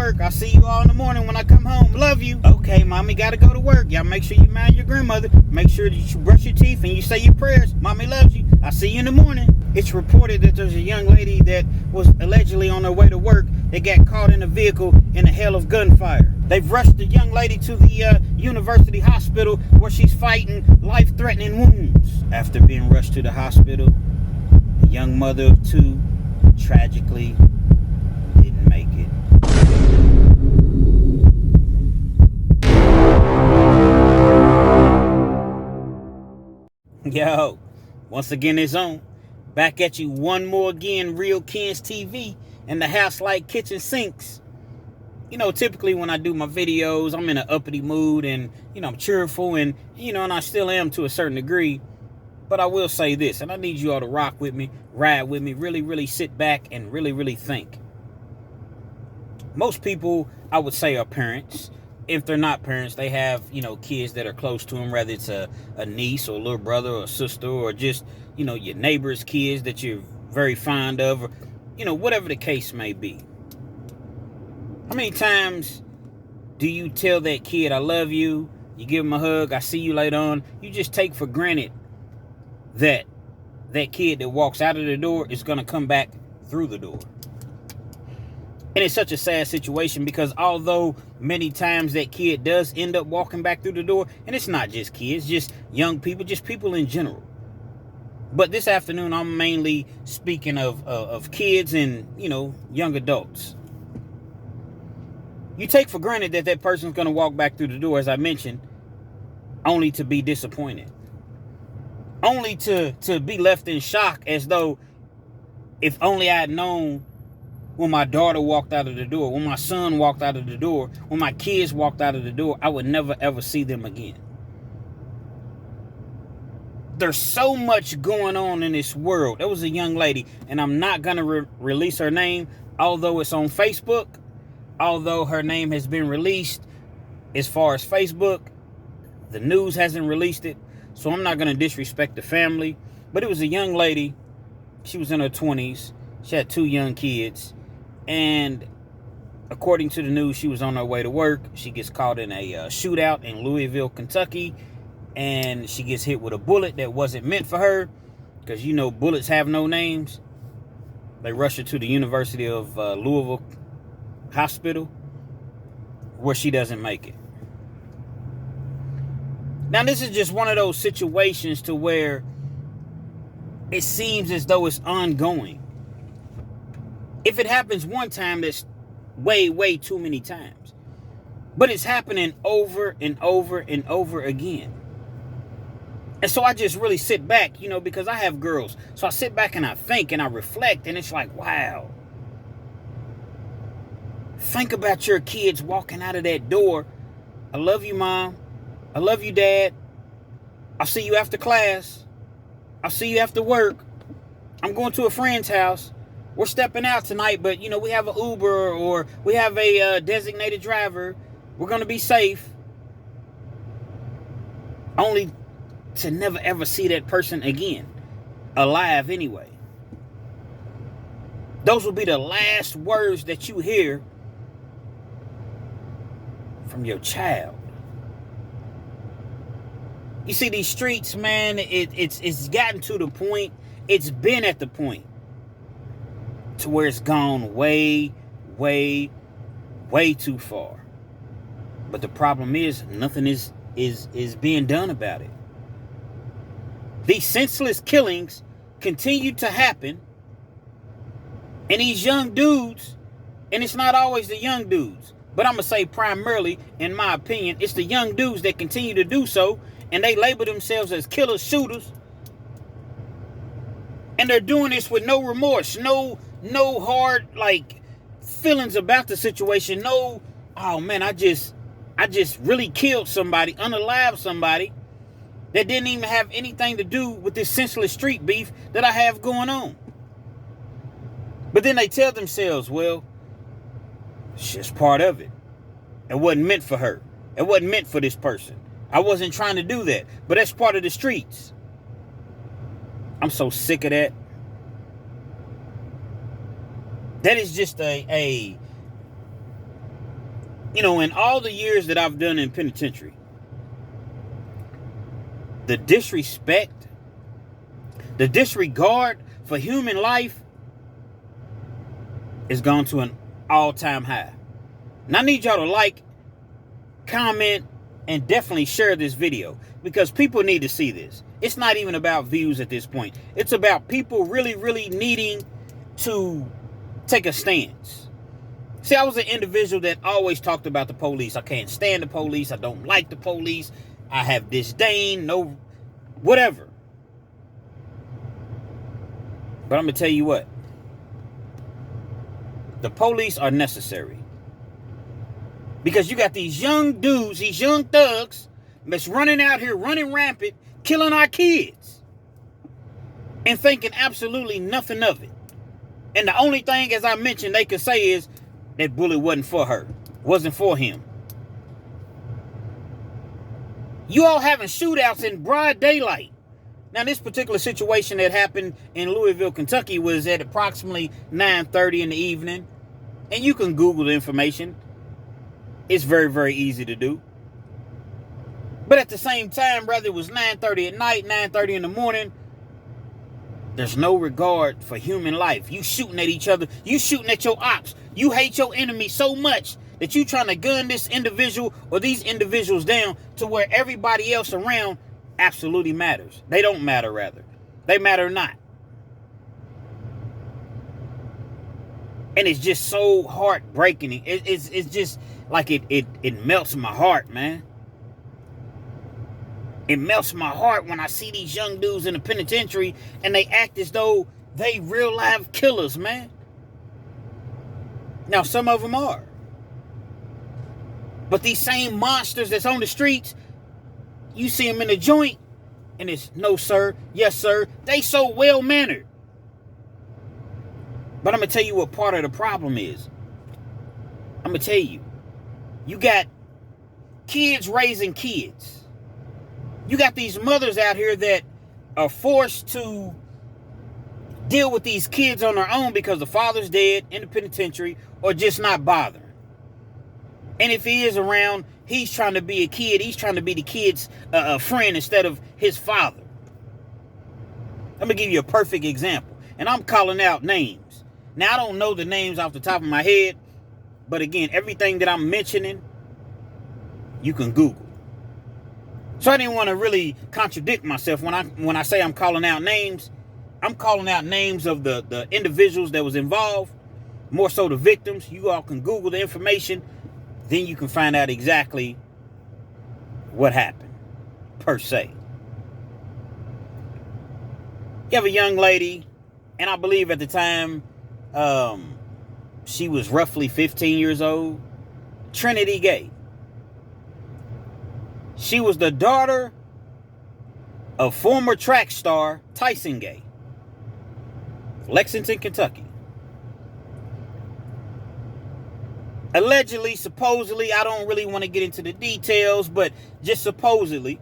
work. I'll see you all in the morning when I come home. Love you. Okay, mommy gotta go to work. Y'all make sure you mind your grandmother. Make sure that you brush your teeth and you say your prayers. Mommy loves you. I'll see you in the morning. It's reported that there's a young lady that was allegedly on her way to work that got caught in a vehicle in a hail of gunfire. They've rushed the young lady to the university hospital where she's fighting life-threatening wounds. After being rushed to the hospital, the young mother of two tragically didn't make it. Yo, once again it's on. Back at you one more again, Real Kens TV and the House Like Kitchen Sinks. You know, typically when I do my videos, I'm in an uppity mood and, I'm cheerful and, and I still am to a certain degree. But I will say this, and I need you all to rock with me, ride with me, really, really sit back and really, really think. Most people, I would say, are parents. If they're not parents, they have, kids that are close to them, whether it's a niece or a little brother or a sister or just, your neighbor's kids that you're very fond of, or, whatever the case may be. How many times do you tell that kid, I love you, you give them a hug, I see you later on, you just take for granted that kid that walks out of the door is going to come back through the door? And it's such a sad situation because although many times that kid does end up walking back through the door, and it's not just kids, just young people, just people in general. But this afternoon, I'm mainly speaking of kids and, young adults. You take for granted that person's going to walk back through the door, as I mentioned, only to be disappointed. Only to be left in shock as though if only I had known when my daughter walked out of the door, when my son walked out of the door, when my kids walked out of the door, I would never ever see them again. There's so much going on in this world. There was a young lady, and I'm not going to release her name, although it's on Facebook, although her name has been released as far as Facebook. The news hasn't released it, so I'm not going to disrespect the family. But it was a young lady. She was in her 20s. She had 2 young kids. And according to the news, she was on her way to work. She gets caught in a shootout in Louisville, Kentucky. And she gets hit with a bullet that wasn't meant for her. Because, bullets have no names. They rush her to the University of Louisville Hospital, where she doesn't make it. Now, this is just one of those situations to where it seems as though it's ongoing. If it happens one time, that's way, way too many times. But it's happening over and over and over again. And so I just really sit back, because I have girls. So I sit back and I think and I reflect, and it's like, wow. Think about your kids walking out of that door. I love you, Mom. I love you, Dad. I'll see you after class. I'll see you after work. I'm going to a friend's house. We're stepping out tonight, but, we have an Uber or we have a designated driver. We're going to be safe. Only to never, ever see that person again. Alive anyway. Those will be the last words that you hear from your child. You see, these streets, man, it's gotten to the point, it's been at the point to where it's gone way, way, way too far. But the problem is, nothing is being done about it. These senseless killings continue to happen, and these young dudes, and it's not always the young dudes, but I'm going to say primarily, in my opinion, it's the young dudes that continue to do so, and they label themselves as killer shooters. And they're doing this with no remorse, no hard, feelings about the situation. No, oh man, I just really killed somebody, unalived somebody that didn't even have anything to do with this senseless street beef that I have going on. But then they tell themselves, well, it's just part of it. It wasn't meant for her. It wasn't meant for this person. I wasn't trying to do that. But that's part of the streets. I'm so sick of that. That is just a In all the years that I've done in penitentiary, the disrespect, the disregard for human life is gone to an all-time high. And I need y'all to like, comment, and definitely share this video, because people need to see this. It's not even about views at this point. It's about people really, really needing to take a stance. See, I was an individual that always talked about the police. I can't stand the police. I don't like the police. I have disdain, no, whatever. But I'm going to tell you what. The police are necessary. Because you got these young dudes, these young thugs, that's running out here, running rampant, killing our kids. And thinking absolutely nothing of it. And the only thing, as I mentioned, they could say is, that bullet wasn't for her. Wasn't for him. You all having shootouts in broad daylight. Now, this particular situation that happened in Louisville, Kentucky was at approximately 9:30 in the evening. And you can Google the information. It's very, very easy to do. But at the same time, whether it was 9:30 at night, 9:30 in the morning, there's no regard for human life. You shooting at each other. You shooting at your ops. You hate your enemy so much that you trying to gun this individual or these individuals down to where everybody else around absolutely matters. They don't matter, rather. They matter not. And it's just so heartbreaking. It's just like it melts my heart, man. It melts my heart when I see these young dudes in the penitentiary and they act as though they real life killers, man. Now, some of them are. But these same monsters that's on the streets, you see them in the joint and it's no sir, yes sir. They so well mannered. But I'm going to tell you what part of the problem is. I'm going to tell you. You got kids raising kids. You got these mothers out here that are forced to deal with these kids on their own because the father's dead in the penitentiary or just not bothering. And if he is around, he's trying to be a kid. He's trying to be the kid's friend instead of his father. Let me give you a perfect example. And I'm calling out names. Now, I don't know the names off the top of my head. But again, everything that I'm mentioning, you can Google. So I didn't want to really contradict myself when I say I'm calling out names. I'm calling out names of the individuals that was involved, more so the victims. You all can Google the information. Then you can find out exactly what happened, per se. You have a young lady, and I believe at the time, she was roughly 15 years old, Trinity Gay. She was the daughter of former track star Tyson Gay, Lexington, Kentucky. Allegedly, supposedly, I don't really want to get into the details, but just supposedly,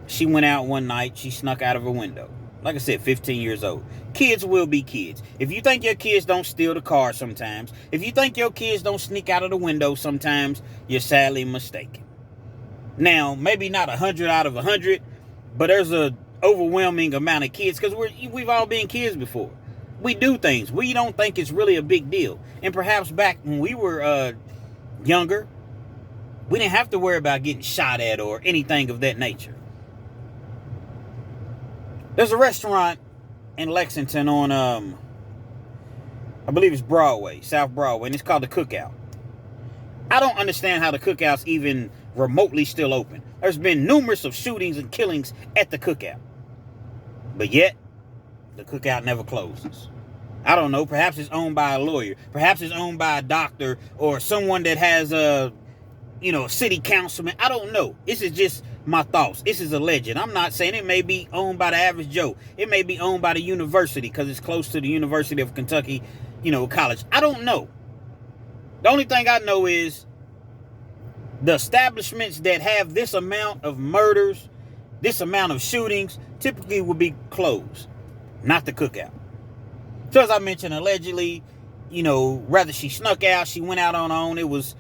she went out one night, she snuck out of her window. Like I said, 15 years old. Kids will be kids. If you think your kids don't steal the car sometimes, if you think your kids don't sneak out of the window sometimes, you're sadly mistaken. Now, maybe not 100 out of 100, but there's a overwhelming amount of kids because we've all been kids before. We do things. We don't think it's really a big deal. And perhaps back when we were younger, we didn't have to worry about getting shot at or anything of that nature. There's a restaurant in Lexington on, I believe it's Broadway, South Broadway, and it's called The Cookout. I don't understand how The Cookout's even remotely still open. There's been numerous of shootings and killings at The Cookout. But yet, The Cookout never closes. I don't know, perhaps it's owned by a lawyer. Perhaps it's owned by a doctor or someone that has a city councilman. I don't know. This is just my thoughts. This is alleged. I'm not saying it may be owned by the average Joe. It may be owned by the university because it's close to the University of Kentucky, college. I don't know. The only thing I know is the establishments that have this amount of murders, this amount of shootings, typically will be closed, not The Cookout. So as I mentioned, allegedly, whether she snuck out, she went out on her own, it was,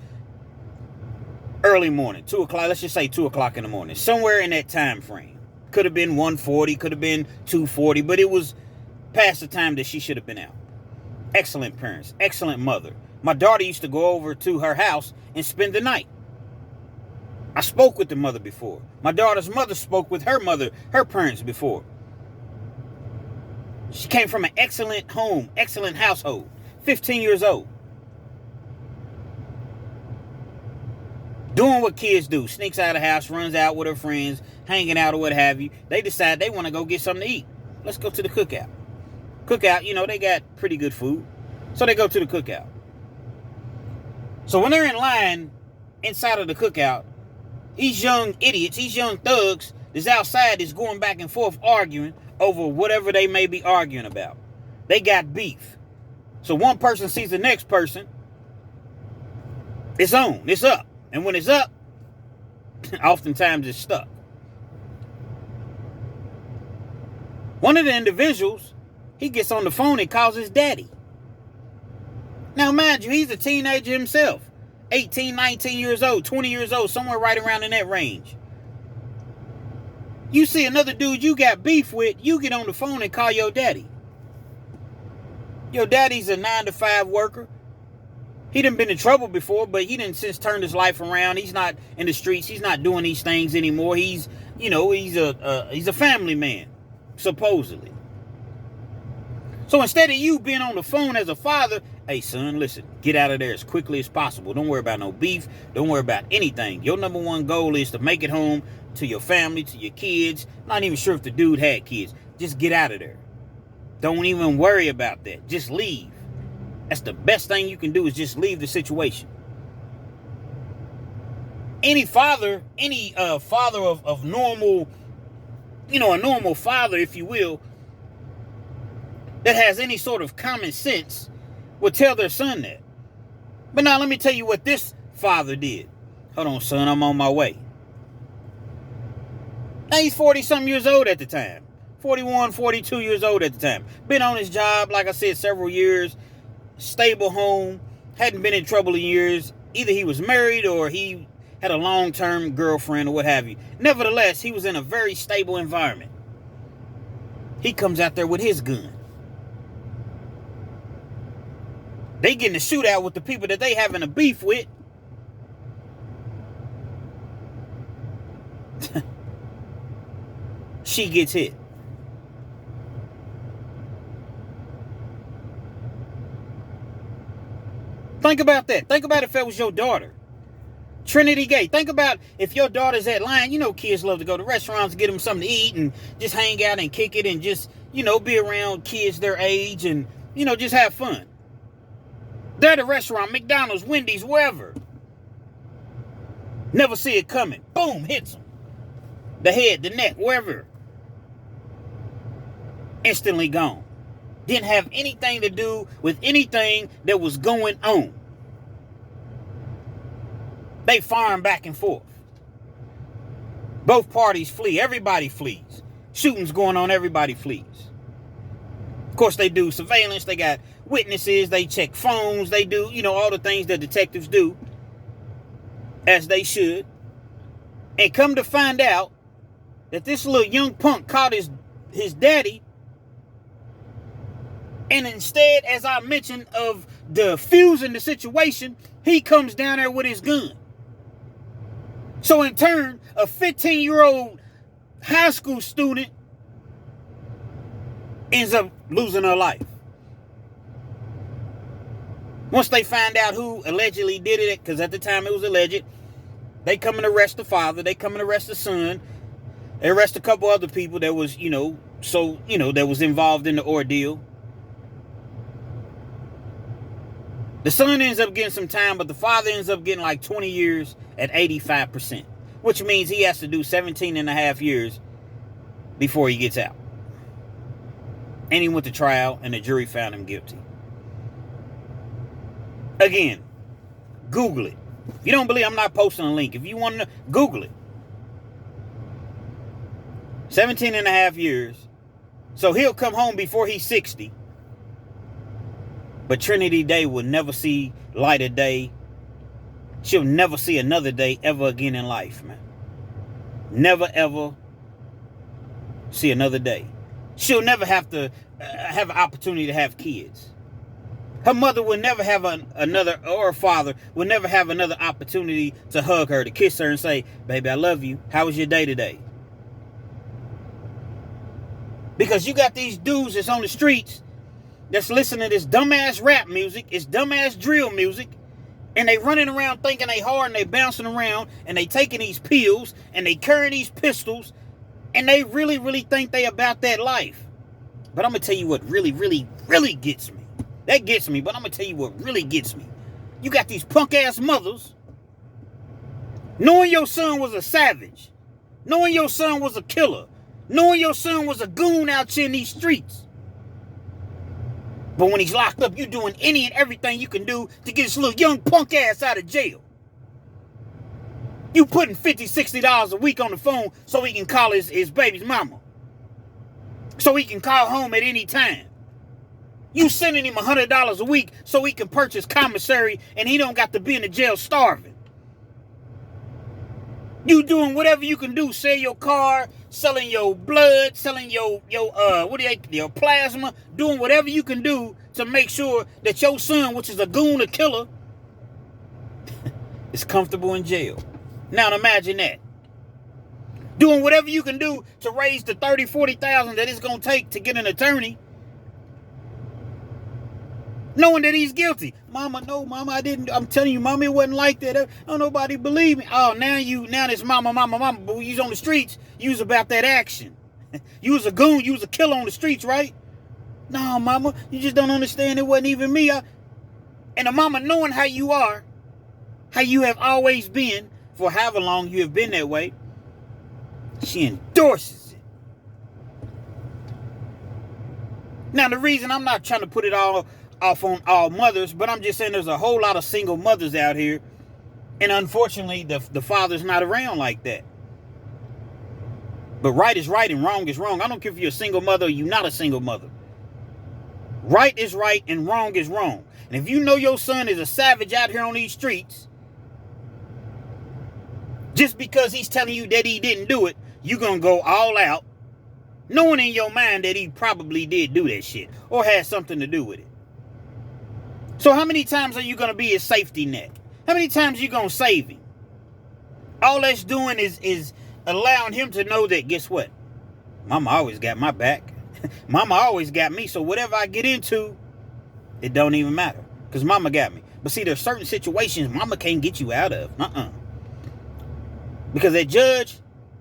Early morning, 2 o'clock, let's just say 2 o'clock in the morning. Somewhere in that time frame. Could have been 1:40, could have been 2:40, but it was past the time that she should have been out. Excellent parents, excellent mother. My daughter used to go over to her house and spend the night. I spoke with the mother before. My daughter's mother spoke with her mother, her parents before. She came from an excellent home, excellent household. 15 years old. Doing what kids do. Sneaks out of the house, runs out with her friends, hanging out or what have you. They decide they want to go get something to eat. Let's go to the cookout. Cookout, you know, they got pretty good food. So they go to the cookout. So when they're in line inside of the cookout, these young idiots, these young thugs that's outside is going back and forth arguing over whatever they may be arguing about. They got beef. So one person sees the next person. It's on. It's up. And when it's up, oftentimes it's stuck. One of the individuals, he gets on the phone and calls his daddy. Now, mind you, he's a teenager himself. 18, 19 years old, 20 years old, somewhere right around in that range. You see another dude you got beef with, you get on the phone and call your daddy. Your daddy's a 9-to-5 worker. He done been in trouble before, but he done since turned his life around. He's not in the streets. He's not doing these things anymore. He's a family man, supposedly. So instead of you being on the phone as a father, hey son, listen, get out of there as quickly as possible. Don't worry about no beef. Don't worry about anything. Your number one goal is to make it home to your family, to your kids. Not even sure if the dude had kids. Just get out of there. Don't even worry about that. Just leave. That's the best thing you can do, is just leave the situation. Any father, father of normal, a normal father, if you will, that has any sort of common sense would tell their son that. But now let me tell you what this father did. Hold on, son, I'm on my way. Now he's 40-something years old at the time. 41, 42 years old at the time. Been on his job, like I said, several years. Stable home. Hadn't been in trouble in years. Either he was married or he had a long-term girlfriend or what have you. Nevertheless, he was in a very stable environment. He comes out there with his gun. They getting a shootout with the people that they having a beef with. She gets hit. Think about that. Think about if it was your daughter. Trinity Gay. Think about if your daughter's at line. You know kids love to go to restaurants, get them something to eat and just hang out and kick it and just, be around kids their age and, just have fun. They're at a restaurant, McDonald's, Wendy's, wherever. Never see it coming. Boom, hits them. The head, the neck, wherever. Instantly gone. Didn't have anything to do with anything that was going on. They firing back and forth. Both parties flee. Everybody flees. Shootings going on. Everybody flees. Of course, they do surveillance. They got witnesses. They check phones. They do, all the things that detectives do, as they should. And come to find out that this little young punk caught his daddy. And instead, as I mentioned, of diffusing the situation, he comes down there with his gun. So in turn, a 15-year-old high school student ends up losing her life. Once they find out who allegedly did it, because at the time it was alleged, they come and arrest the father, they come and arrest the son, they arrest a couple other people that was, that was involved in the ordeal. The son ends up getting some time, but the father ends up getting like 20 years at 85%, which means he has to do 17 and a half years before he gets out. And he went to trial, and the jury found him guilty. Again, Google it. If you don't believe, I'm not posting a link. If you want to know, Google it. 17 and a half years. So he'll come home before he's 60. But Trinity Day will never see light of day She'll never see another day ever again in life, man. Never, ever see another day. She'll never have to have an opportunity to have kids. Her mother will never have another, or her father will never have another opportunity to hug her, to kiss her and say, baby, I love you. How was your day today? Because you got these dudes that's on the streets that's listening to this dumbass rap music, it's dumbass drill music, and they running around thinking they hard and they bouncing around and they taking these pills and they carrying these pistols and they really, really think they about that life. But I'm going to tell you what really, really, really gets me. That gets me, but I'm going to tell you what really gets me. You got these punk-ass mothers knowing your son was a savage, knowing your son was a killer, knowing your son was a goon out here in these streets. But when he's locked up, you're doing any and everything you can do to get this little young punk ass out of jail. You putting $50, $60 a week on the phone so he can call his baby's mama. So he can call home at any time. You sending him $100 a week so he can purchase commissary and he don't got to be in the jail starving. You doing whatever you can do, sell your car, selling your blood, selling your plasma, doing whatever you can do to make sure that your son, which is a goon, a killer, is comfortable in jail. Now imagine that. Doing whatever you can do to raise the $30,000, $40,000 that it's going to take to get an attorney. Knowing that he's guilty. Mama, no, mama, I didn't. I'm telling you, mama, it wasn't like that. Don't nobody believe me. Oh, now this mama, but when you was on the streets, you was about that action. You was a goon, you was a killer on the streets, right? No, mama, you just don't understand. It wasn't even me. And the mama, knowing how you are, how you have always been, for however long you have been that way, she endorses it. Now, the reason I'm not trying to put it all off on all mothers, but I'm just saying there's a whole lot of single mothers out here, and unfortunately the father's not around like that. But right is right and wrong is wrong. I don't care if you're a single mother or you're not a single mother. Right is right and wrong is wrong. And if you know your son is a savage out here on these streets, just because he's telling you that he didn't do it, you're gonna go all out, knowing in your mind that he probably did do that shit or had something to do with it. So how many times are you going to be his safety net? How many times are you going to save him? All that's doing is allowing him to know that, guess what? Mama always got my back. Mama always got me. So whatever I get into, it don't even matter. Because mama got me. But see, there's certain situations mama can't get you out of. Because that judge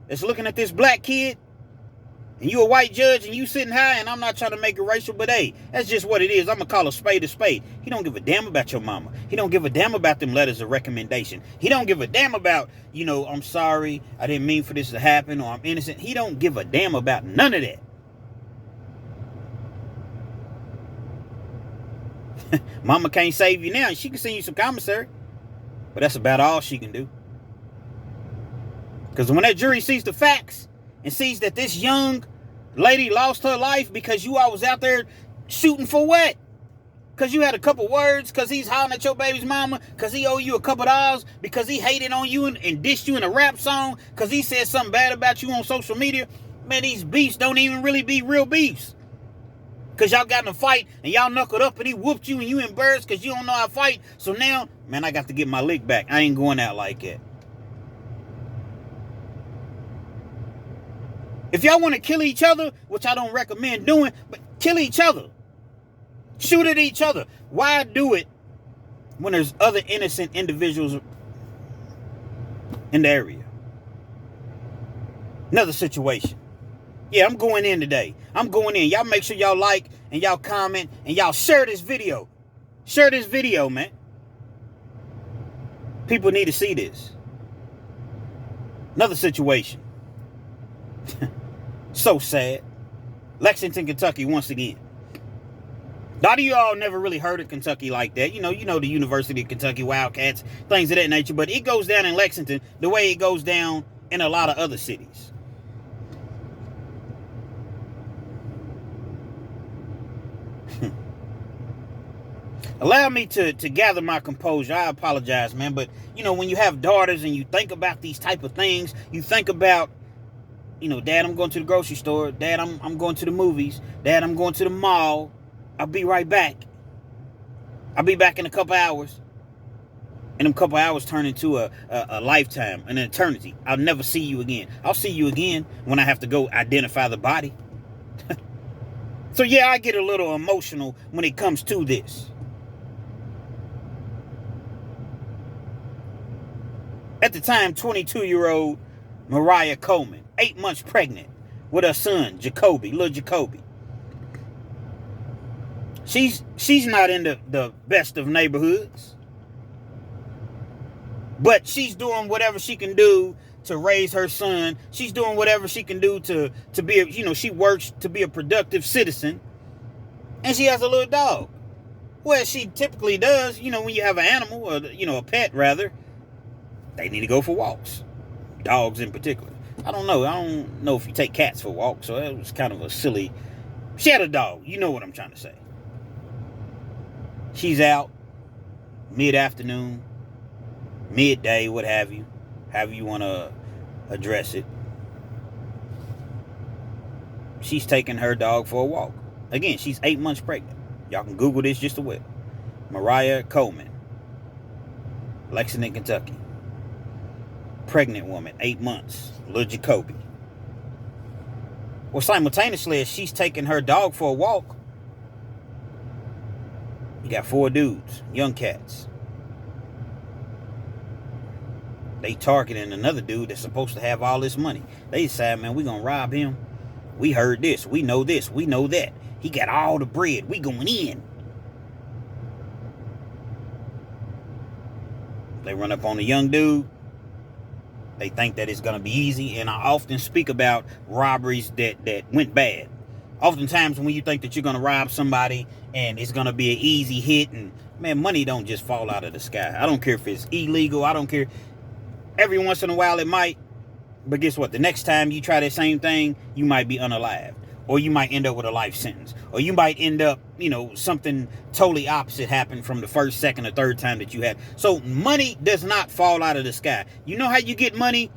that's looking at this black kid, and you a white judge and you sitting high, and I'm not trying to make it racial, but hey, that's just what it is. I'm going to call a spade a spade. He don't give a damn about your mama. He don't give a damn about them letters of recommendation. He don't give a damn about, I'm sorry, I didn't mean for this to happen, or I'm innocent. He don't give a damn about none of that. Mama can't save you now. She can send you some commissary, but that's about all she can do. Because when that jury sees the facts and sees that this young lady lost her life because you all was out there shooting for what? Because you had a couple words, because he's hollering at your baby's mama, because he owe you a couple dollars, because he hated on you and dissed you in a rap song, because he said something bad about you on social media. Man, these beefs don't even really be real beefs. Because y'all got in a fight and y'all knuckled up and he whooped you and you embarrassed because you don't know how to fight. So now, man, I got to get my lick back. I ain't going out like that. If y'all want to kill each other, which I don't recommend doing, but kill each other. Shoot at each other. Why do it when there's other innocent individuals in the area? Another situation. Yeah, I'm going in today. I'm going in. Y'all make sure y'all like and y'all comment and y'all share this video. Share this video, man. People need to see this. Another situation. So sad. Lexington, Kentucky, once again. A lot of you all never really heard of Kentucky like that. You know the University of Kentucky Wildcats, things of that nature. But it goes down in Lexington the way it goes down in a lot of other cities. Allow me to gather my composure. I apologize, man. But, when you have daughters and you think about these type of things, you think about, Dad, I'm going to the grocery store. Dad, I'm going to the movies. Dad, I'm going to the mall. I'll be right back. I'll be back in a couple hours. And them couple hours turn into a lifetime, an eternity. I'll never see you again. I'll see you again when I have to go identify the body. So, yeah, I get a little emotional when it comes to this. At the time, 22-year-old Mariah Coleman, 8 months pregnant with her son, Jacoby, little Jacoby. She's not in the best of neighborhoods. But she's doing whatever she can do to raise her son. She's doing whatever she can do to be, she works to be a productive citizen. And she has a little dog. Well, she typically does, when you have an animal, or, a pet rather, they need to go for walks. Dogs in particular. I don't know if you take cats for walks, so it was kind of a silly. She had a dog. You know what I'm trying to say. She's out mid-afternoon, midday, what have you. However you want to address it. She's taking her dog for a walk. Again, she's 8 months pregnant. Y'all can Google this just a whip. Mariah Coleman, Lexington, Kentucky. Pregnant woman, 8 months. Little Jacoby. Well, simultaneously, as she's taking her dog for a walk, you got 4 dudes, young cats. They targeting another dude that's supposed to have all this money. They decide, man, we gonna rob him. We heard this, we know that. He got all the bread, we going in. They run up on the young dude. They think that it's gonna be easy, and I often speak about robberies that went bad. Oftentimes when you think that you're gonna rob somebody and it's gonna be an easy hit, and man, money don't just fall out of the sky. I don't care if it's illegal, I don't care. Every once in a while it might, but guess what? The next time you try that same thing, you might be unalived, or you might end up with a life sentence, or you might end up, something totally opposite happened from the first, second, or third time that you had. So money does not fall out of the sky. You know how you get money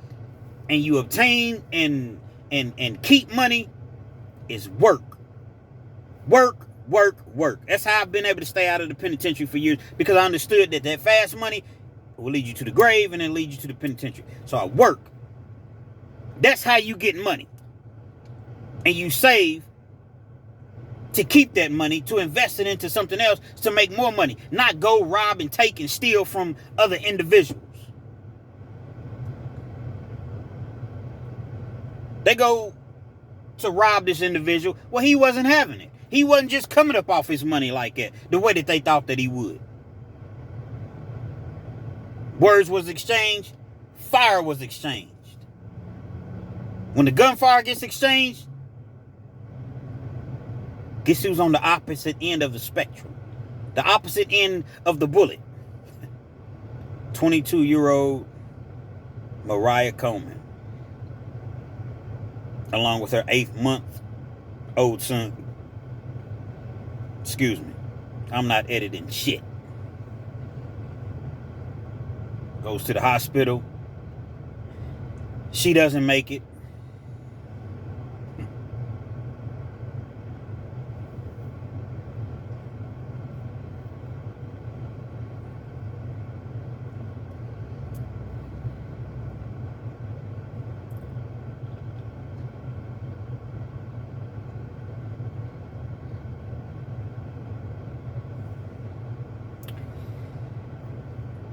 and you obtain and keep money is work. Work. That's how I've been able to stay out of the penitentiary for years, because I understood that fast money will lead you to the grave and then lead you to the penitentiary. So I work. That's how you get money. And you save to keep that money, to invest it into something else, to make more money. Not go rob and take and steal from other individuals. They go to rob this individual. Well, he wasn't having it. He wasn't just coming up off his money like that, the way that they thought that he would. Words was exchanged. Fire was exchanged. When the gunfire gets exchanged, guess who's on the opposite end of the spectrum? The opposite end of the bullet. 22-year-old Mariah Coleman, along with her 8-month-old son. Excuse me. I'm not editing shit. Goes to the hospital. She doesn't make it.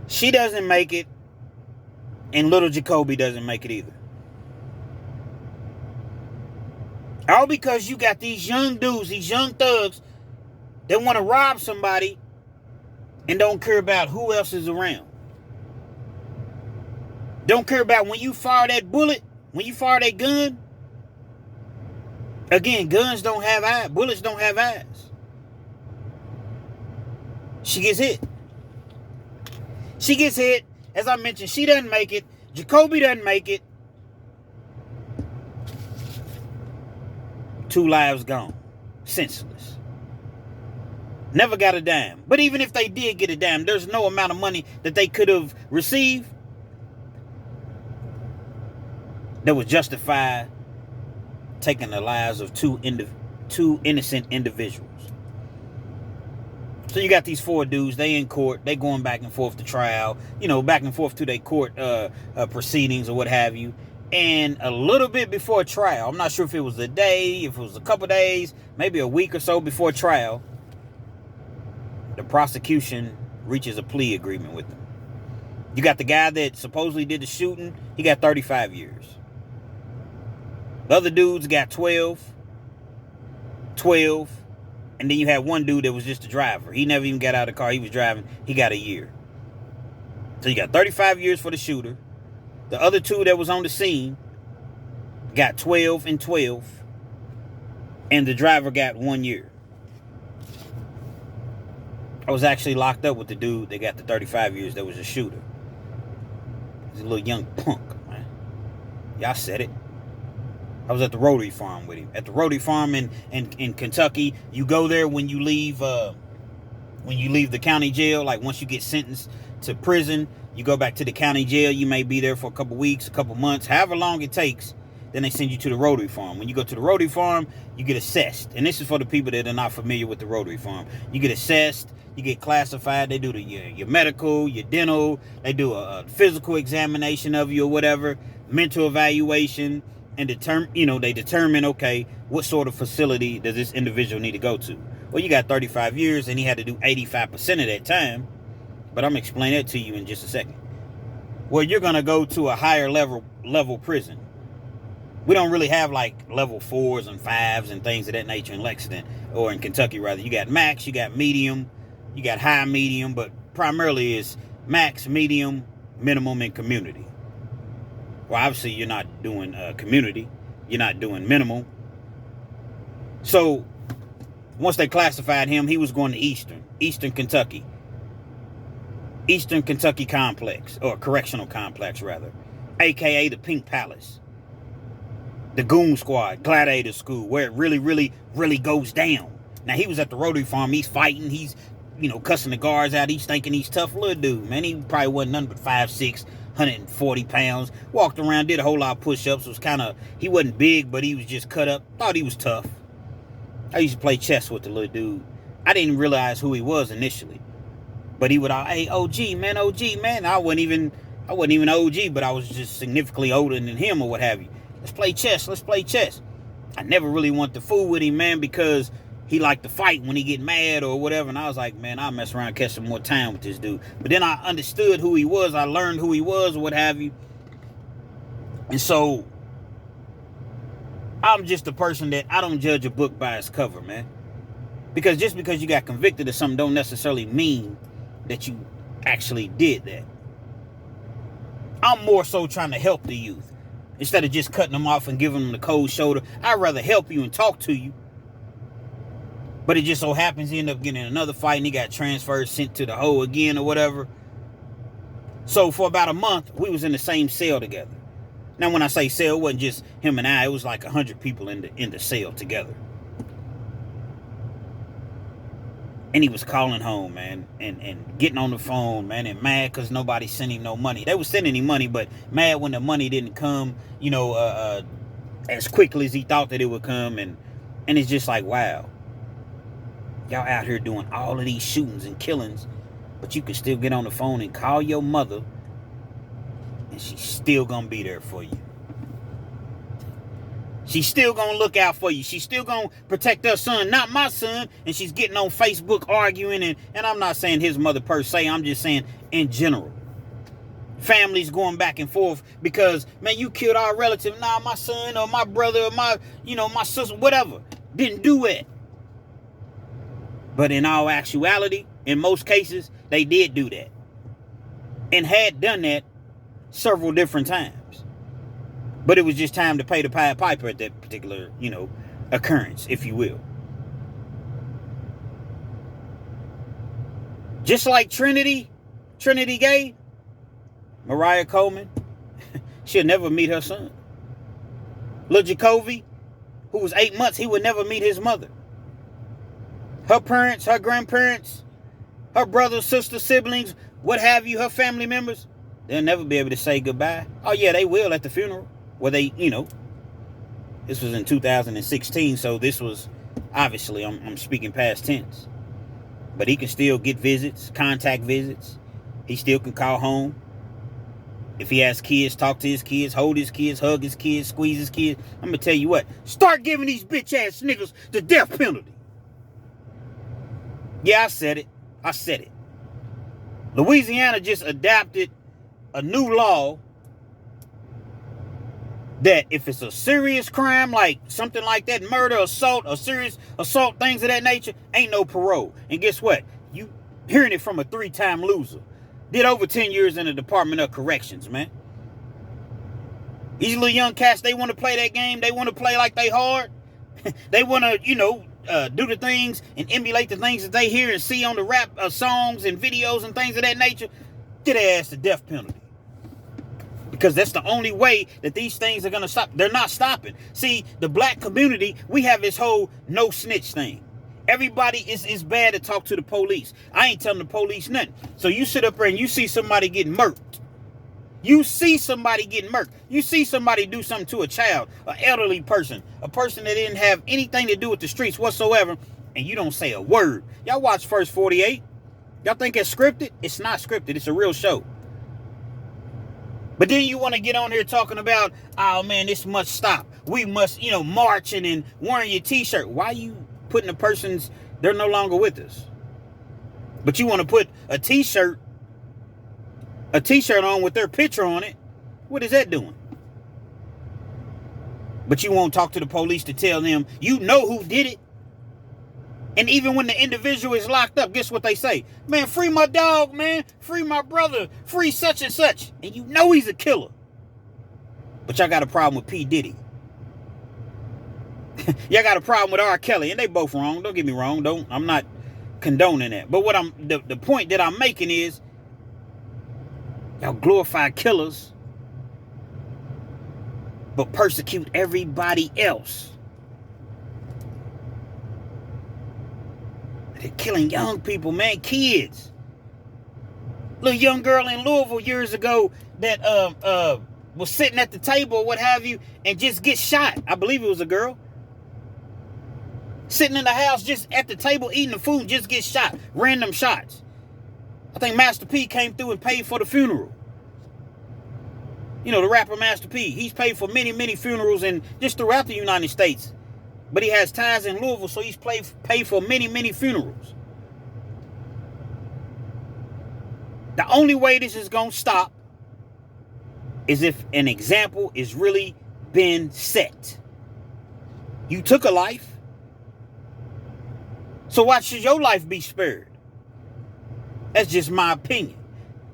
She doesn't make it, and little Jacoby doesn't make it either. All because you got these young dudes, these young thugs, that want to rob somebody and don't care about who else is around. Don't care about when you fire that bullet, when you fire that gun. Again, guns don't have eyes. Bullets don't have eyes. She gets hit. She gets hit. As I mentioned, she doesn't make it. Jacoby doesn't make it. 2 lives gone. Senseless. Never got a dime. But even if they did get a dime, there's no amount of money that they could have received that would justify taking the lives of two innocent individuals. So you got these 4 dudes, they in court, they going back and forth to trial, back and forth to their court proceedings or what have you. And a little bit before trial, I'm not sure if it was a day, if it was a couple days, maybe a week or so before trial, the prosecution reaches a plea agreement with them. You got the guy that supposedly did the shooting, he got 35 years. The other dudes got 12, and then you had one dude that was just a driver. He never even got out of the car. He was driving. He got a year. So you got 35 years for the shooter. The other 2 that was on the scene got 12 and 12, and the driver got 1 year. I was actually locked up with the dude that got the 35 years that was a shooter. He's a little young punk, man. Y'all said it. I was at the Rotary Farm with him. At the Rotary Farm in Kentucky, you go there when you leave the county jail. Like once you get sentenced to prison, you go back to the county jail. You may be there for a couple weeks, a couple months, however long it takes. Then they send you to the Rotary Farm. When you go to the Rotary Farm, you get assessed. And this is for the people that are not familiar with the Rotary Farm. You get assessed. You get classified. They do your medical, your dental. They do a physical examination of you or whatever, mental evaluation. And they determine, okay, what sort of facility does this individual need to go to? Well, you got 35 years, and he had to do 85% of that time. But I'm going to explain that to you in just a second. Well, you're going to go to a higher level prison. We don't really have like level 4s and 5s and things of that nature in Lexington, or in Kentucky, rather. You got max, you got medium, you got high, medium, but primarily it's max, medium, minimum, and community. Well, obviously, you're not doing community. You're not doing minimal. So, once they classified him, he was going to Eastern Kentucky. Eastern Kentucky Complex, or Correctional Complex, rather. A.K.A. the Pink Palace. The Goon Squad, Gladiator School, where it really, really, really goes down. Now, he was at the Rotary Farm. He's fighting. He's, cussing the guards out. He's thinking he's tough little dude, man. He probably wasn't nothing but 5'6", 140 pounds, walked around, did a whole lot of push-ups, he wasn't big, but he was just cut up, thought he was tough. I used to play chess with the little dude. I didn't realize who he was initially, but he would, hey, OG, man, I wasn't even OG, but I was just significantly older than him or what have you. Let's play chess. I never really wanted to fool with him, man, because he liked to fight when he get mad or whatever. And I was like, man, I'll mess around and catch some more time with this dude. But then I understood who he was. I learned who he was or what have you. And so I'm just a person that I don't judge a book by its cover, man. Because just because you got convicted of something don't necessarily mean that you actually did that. I'm more so trying to help the youth. Instead of just cutting them off and giving them the cold shoulder, I'd rather help you and talk to you. But it just so happens he ended up getting in another fight and he got transferred, sent to the hole again or whatever. So for about a month, we was in the same cell together. Now, when I say cell, it wasn't just him and I. It was like 100 people in the cell together. And he was calling home, man, and getting on the phone, man, and mad because nobody sent him no money. They was sending him money, but mad when the money didn't come, as quickly as he thought that it would come. And it's just like, wow. Y'all out here doing all of these shootings and killings, but you can still get on the phone and call your mother, and she's still going to be there for you. She's still going to look out for you. She's still going to protect her son, not my son. And she's getting on Facebook arguing. And I'm not saying his mother per se. I'm just saying in general. Families going back and forth because, man, you killed our relative. Nah, my son or my brother or my sister, whatever. Didn't do it. But in all actuality, in most cases, they did do that. And had done that several different times. But it was just time to pay the Pied Piper at that particular, occurrence, if you will. Just like Trinity Gay, Mariah Coleman, she'll never meet her son. Lil Jacoby, who was 8 months, he would never meet his mother. her parents, her grandparents, her brothers, sisters, siblings, what have you, her family members, they'll never be able to say goodbye. Oh, yeah, they will at the funeral. Where they, this was in 2016, so this was, obviously, I'm speaking past tense. But he can still get visits, contact visits. He still can call home. If he has kids, talk to his kids, hold his kids, hug his kids, squeeze his kids. I'm going to tell you what. Start giving these bitch-ass niggas the death penalty. Yeah, I said it. Louisiana just adopted a new law that if it's a serious crime, like something like that, murder, assault, or serious assault, things of that nature, ain't no parole. And guess what? You hearing it from a 3-time loser. Did over 10 years in the Department of Corrections, man. These little young cats, they want to play that game. They want to play like they hard. They want to, do the things and emulate the things that they hear and see on the rap songs and videos and things of that nature. Get their ass the death penalty. Because that's the only way that these things are going to stop. They're not stopping. See, the black community, we have this whole no snitch thing. Everybody is bad to talk to the police. I ain't telling the police nothing. So you sit up there and you see somebody getting murked. You see somebody getting murked. You see somebody do something to a child, an elderly person, a person that didn't have anything to do with the streets whatsoever, and you don't say a word. Y'all watch First 48. Y'all think it's scripted? It's not scripted. It's a real show. But then you want to get on here talking about, oh man, this must stop. We must, marching and wearing your t-shirt. Why you putting the persons, they're no longer with us. But you want to put a t-shirt on with their picture on it. What is that doing? But you won't talk to the police to tell them, you know who did it. And even when the individual is locked up, guess what they say? Man, free my dog, man. Free my brother. Free such and such. And you know he's a killer. But y'all got a problem with P. Diddy. Y'all got a problem with R. Kelly. And they both wrong. Don't get me wrong. I'm not condoning that. But the point that I'm making is, y'all glorify killers, but persecute everybody else. They're killing young people, man, kids. Little young girl in Louisville years ago that was sitting at the table or what have you and just get shot. I believe it was a girl. Sitting in the house just at the table eating the food, just get shot. Random shots. I think Master P came through and paid for the funeral. The rapper Master P. He's paid for many, many funerals and just throughout the United States. But he has ties in Louisville, so he's paid for many, many funerals. The only way this is going to stop is if an example is really been set. You took a life, so why should your life be spared? That's just my opinion.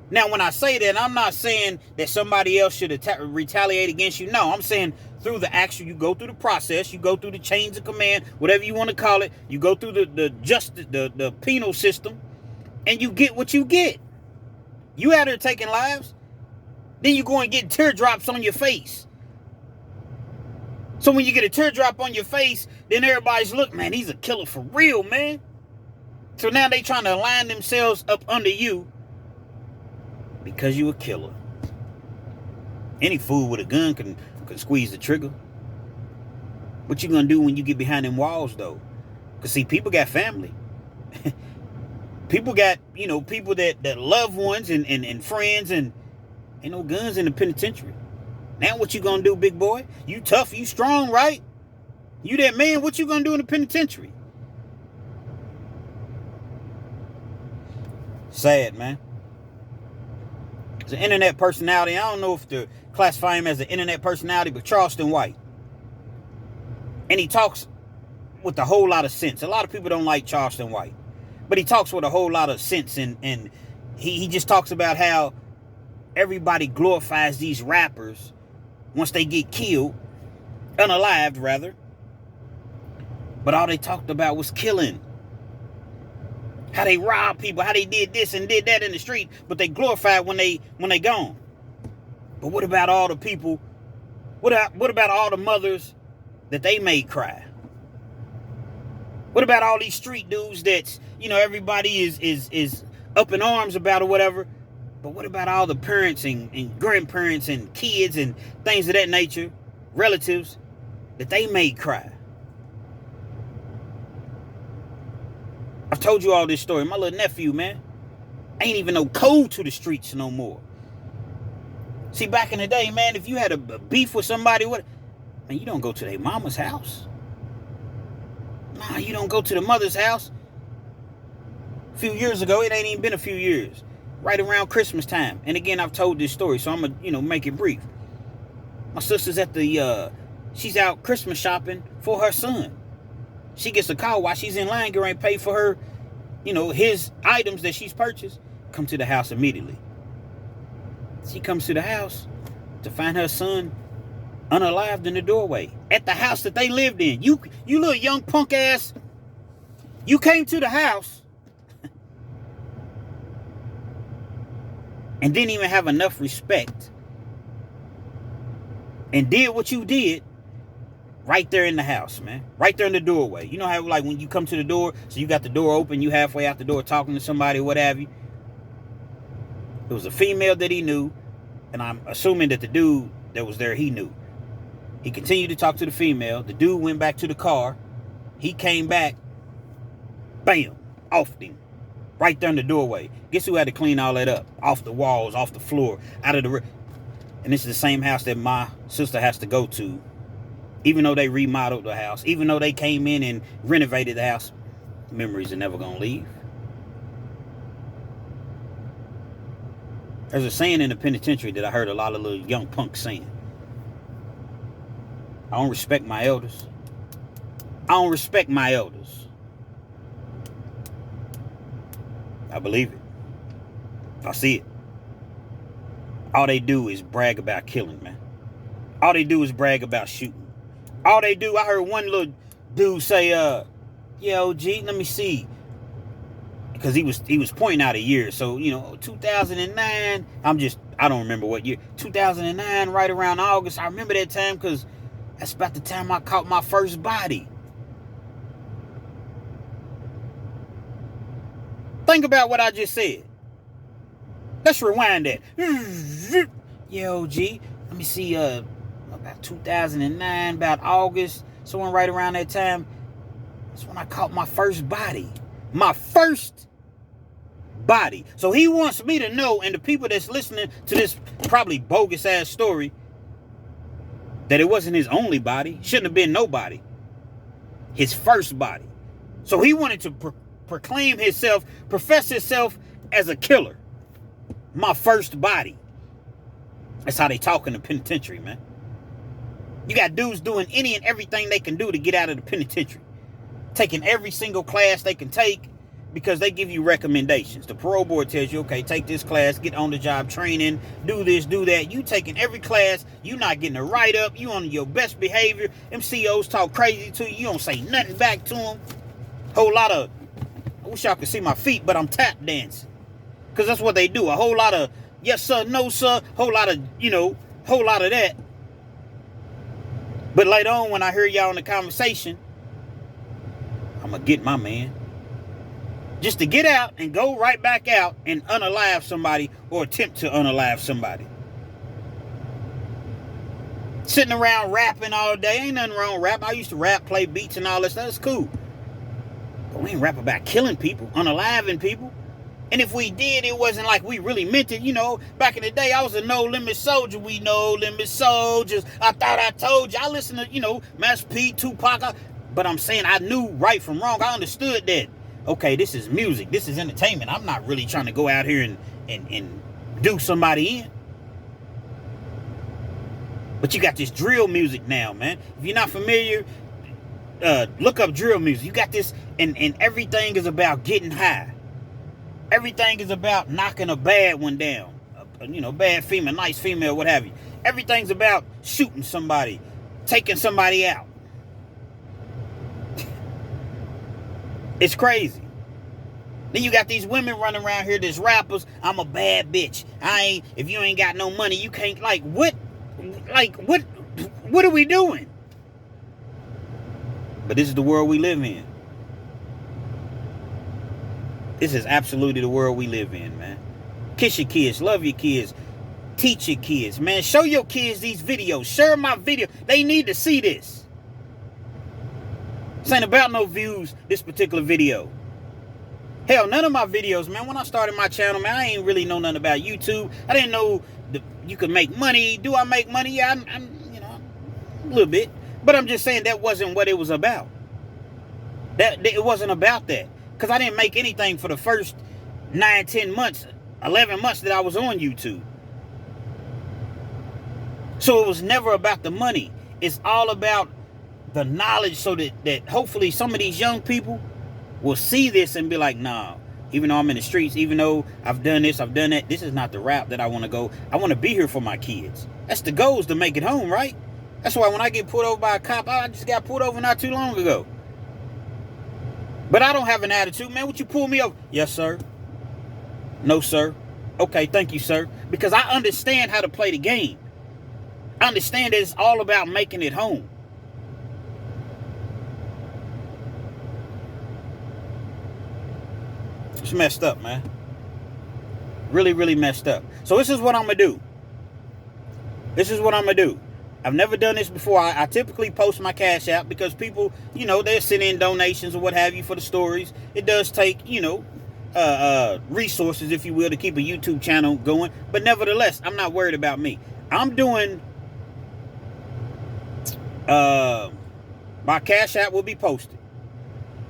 Now, when I say that, I'm not saying that somebody else should retaliate against you. No, I'm saying through the action, you go through the process, you go through the chains of command, whatever you want to call it. You go through the penal system, and you get what you get. You out there taking lives, then you go and get teardrops on your face. So when you get a teardrop on your face, then everybody's look, man, he's a killer for real, man. So now they trying to line themselves up under you because you a killer. Any fool with a gun can squeeze the trigger. What you gonna do when you get behind them walls, though? Because, see, people got family. People got, people that loved ones and friends, and ain't no guns in the penitentiary. Now what you gonna do, big boy? You tough, you strong, right? You that man, what you gonna do in the penitentiary? Sad, man. It's an internet personality. I don't know if to classify him as an internet personality, but Charleston White. And he talks with a whole lot of sense. A lot of people don't like Charleston White, but he talks with a whole lot of sense, and he just talks about how everybody glorifies these rappers once they get killed, unalived rather. But all they talked about was killing. How they robbed people, how they did this and did that in the street, but they glorified when they gone. But what about all the people? What about all the mothers that they made cry? What about all these street dudes that, everybody is up in arms about or whatever? But what about all the parents and grandparents and kids and things of that nature, relatives, that they made cry? I've told you all this story. My little nephew, man, ain't even no code to the streets no more. See, back in the day, man, if you had a beef with somebody, man, you don't go to their mama's house. Nah, you don't go to the mother's house. A few years ago, it ain't even been a few years, right around Christmas time. And again, I've told this story, so I'm gonna, make it brief. My sister's she's out Christmas shopping for her son. She gets a call while she's in line, getting pay for her, his items that she's purchased. Come to the house immediately. She comes to the house to find her son unalived in the doorway at the house that they lived in. You little young punk ass, you came to the house and didn't even have enough respect and did what you did right there in the house, man. Right there in the doorway. You know how, like, when you come to the door, so you got the door open, you halfway out the door talking to somebody, what have you. It was a female that he knew, and I'm assuming that the dude that was there, he knew. He continued to talk to the female. The dude went back to the car. He came back. Bam. Off him. Right there in the doorway. Guess who had to clean all that up? Off the walls, off the floor, out of the... And this is the same house that my sister has to go to. Even though they remodeled the house, even though they came in and renovated the house, memories are never going to leave. There's a saying in the penitentiary that I heard a lot of little young punks saying. I don't respect my elders. I don't respect my elders. I believe it. I see it. All they do is brag about killing, man. All they do is brag about shooting. All they do, I heard one little dude say, yeah, OG, let me see. Because he was pointing out a year. So, 2009, I don't remember what year. 2009, right around August. I remember that time because that's about the time I caught my first body. Think about what I just said. Let's rewind that. Yeah, OG, let me see, about 2009, about August, someone right around that time. That's when I caught my first body. My first body. So he wants me to know, and the people that's listening to this probably bogus ass story, that it wasn't his only body. Shouldn't have been nobody. His first body. So he wanted to proclaim himself, profess himself as a killer. My first body. That's how they talk in the penitentiary, man. You got dudes doing any and everything they can do to get out of the penitentiary. Taking every single class they can take because they give you recommendations. The parole board tells you, okay, take this class, get on the job training, do this, do that. You taking every class, you not getting a write-up, you on your best behavior. MCOs talk crazy to you, you don't say nothing back to them. Whole lot of, I wish y'all could see my feet, but I'm tap dancing. Because that's what they do. A whole lot of yes sir, no sir, whole lot of that. But later on, when I hear y'all in the conversation, I'm going to get my man. Just to get out and go right back out and unalive somebody or attempt to unalive somebody. Sitting around rapping all day. Ain't nothing wrong with rap. I used to rap, play beats and all that stuff. That's cool. But we ain't rap about killing people, unaliving people. And if we did, it wasn't like we really meant it. Back in the day, I was a no-limit soldier. We no-limit soldiers. I thought I told you. I listened to, Master P, Tupac. But I'm saying I knew right from wrong. I understood that. Okay, this is music. This is entertainment. I'm not really trying to go out here and do somebody in. But you got this drill music now, man. If you're not familiar, look up drill music. You got this, and everything is about getting high. Everything is about knocking a bad one down. Bad female, nice female, what have you. Everything's about shooting somebody, taking somebody out. It's crazy. Then you got these women running around here, these rappers. I'm a bad bitch. If you ain't got no money, you can't, what are we doing? But this is the world we live in. This is absolutely the world we live in, man. Kiss your kids, love your kids, teach your kids, man. Show your kids these videos. Share my video. They need to see this. This ain't about no views, this particular video. Hell, none of my videos, man, when I started my channel, man, I ain't really know nothing about YouTube. I didn't know you could make money. Do I make money? Yeah, I'm you know, a little bit. But I'm just saying that wasn't what it was about. It wasn't about that. Because I didn't make anything for the first 9, 10 months, 11 months that I was on YouTube. So it was never about the money. It's all about the knowledge so that hopefully some of these young people will see this and be like, nah, even though I'm in the streets, even though I've done this, I've done that, this is not the route that I want to go. I want to be here for my kids. That's the goal, is to make it home, right? That's why when I get pulled over by a cop, I just got pulled over not too long ago. But I don't have an attitude, man. Would you pull me over? Yes, sir. No, sir. Okay, thank you, sir. Because I understand how to play the game. I understand that it's all about making it home. It's messed up, man. Really, really messed up. So this is what I'm going to do. This is what I'm going to do. I've never done this before. I typically post my Cash App because people, you know, they're sending in donations or what have you for the stories. It does take, you know, resources, if you will, to keep a YouTube channel going. But nevertheless, I'm not worried about me. I'm doing, my Cash App will be posted.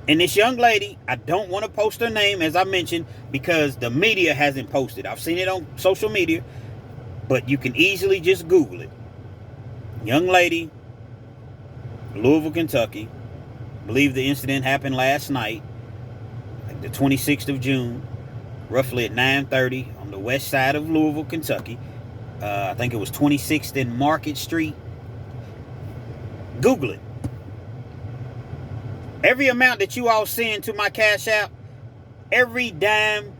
And this young lady, I don't want to post her name, as I mentioned, because the media hasn't posted. I've seen it on social media, but you can easily just Google it. Young lady, Louisville, Kentucky. I believe the incident happened last night, like the 26th of June, roughly at 9:30 on the west side of Louisville, Kentucky. I think it was 26th and Market Street. Google it. Every amount that you all send to my Cash App, every dime,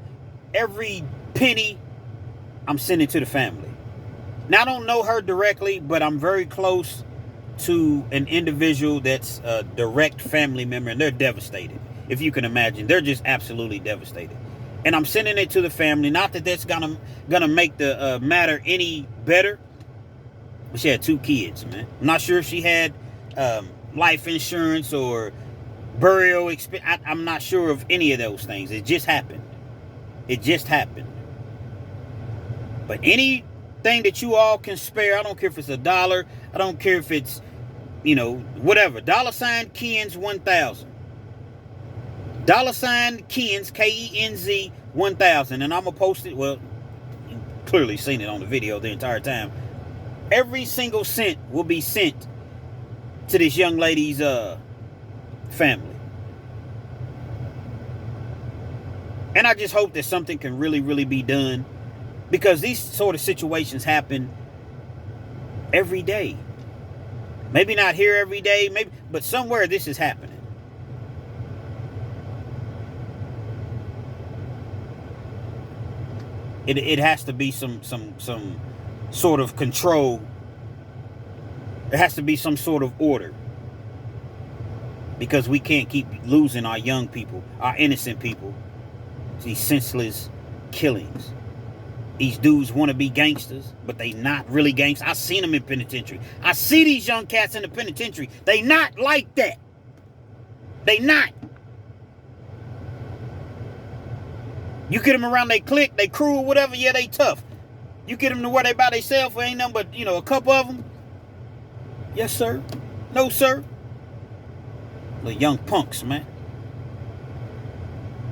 every penny, I'm sending to the family. Now, I don't know her directly, but I'm very close to an individual that's a direct family member, and they're devastated. If you can imagine, they're just absolutely devastated. And I'm sending it to the family. Not that that's gonna make the matter any better. But she had 2 kids, man. I'm not sure if she had life insurance or burial expense. I'm not sure of any of those things. It just happened. It just happened. But anything that you all can spare, I don't care if it's $1, I don't care if it's, you know, whatever. $ Kenz 1000. $ Kenz, KENZ 1000. And I'm gonna post it. Well, you clearly seen it on the video the entire time. Every single cent will be sent to this young lady's family. And I just hope that something can really, really be done, because these sort of situations happen every day. Maybe not here every day, maybe, but somewhere this is happening. It has to be some sort of control. There has to be some sort of order, because we can't keep losing our young people, our innocent people, these senseless killings. These dudes want to be gangsters, but they not really gangsters. I seen them in penitentiary. I see these young cats in the penitentiary. They not like that. They not. You get them around they clique, they crew or whatever, yeah, they tough. You get them to where they by themselves, ain't nothing but, you know, a couple of them. Yes, sir. No, sir. Little young punks, man.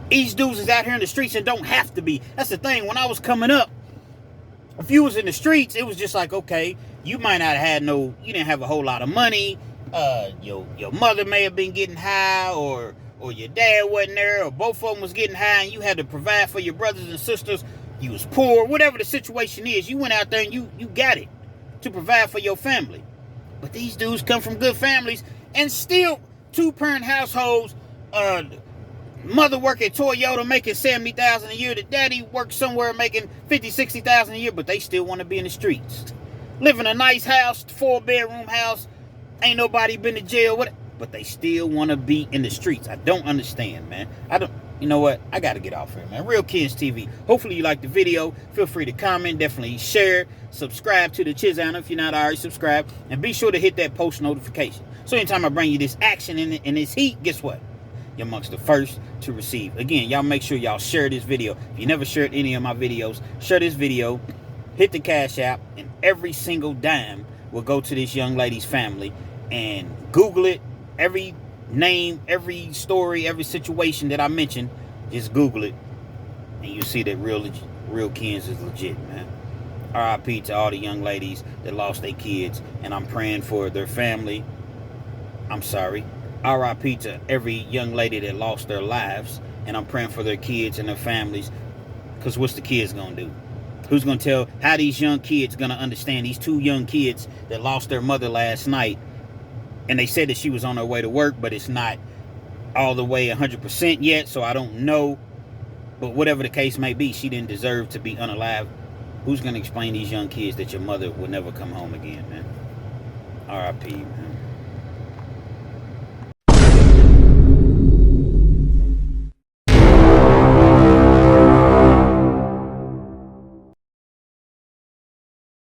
These dudes is out here in the streets and don't have to be. That's the thing. When I was coming up, if you was in the streets, it was just like, okay, you might not have had you didn't have a whole lot of money. Your mother may have been getting high, or your dad wasn't there, or both of them was getting high, and you had to provide for your brothers and sisters. You was poor, whatever the situation is. You went out there and you got it to provide for your family. But these dudes come from good families and still 2-parent households. Mother work at Toyota making $70,000 a year. The daddy works somewhere making $50,000, $60,000 a year, but they still want to be in the streets. Live in a nice house, 4-bedroom house. Ain't nobody been to jail with it, but they still want to be in the streets. I don't understand, man. You know what? I got to get off here, man. Real Kids TV. Hopefully you liked the video. Feel free to comment. Definitely share. Subscribe to the channel if you're not already subscribed. And be sure to hit that post notification. So anytime I bring you this action in this heat, guess what? You're amongst the first to receive. Again, y'all make sure y'all share this video. If you never shared any of my videos, share this video. Hit the Cash App. And every single dime will go to this young lady's family. And Google it. Every name, every story, every situation that I mentioned, just Google it, and you see that real Kens is legit, man. R.I.P. to all the young ladies that lost their kids, and I'm praying for their family. I'm sorry. R.I.P. to every young lady that lost their lives, and I'm praying for their kids and their families, because what's the kids gonna do? Who's gonna tell how these young kids gonna understand? These two young kids that lost their mother last night, and they said that she was on her way to work, but it's not all the way 100% yet, so I don't know. But whatever the case may be, she didn't deserve to be unalive. Who's going to explain these young kids that your mother will never come home again, man? R.I.P., man.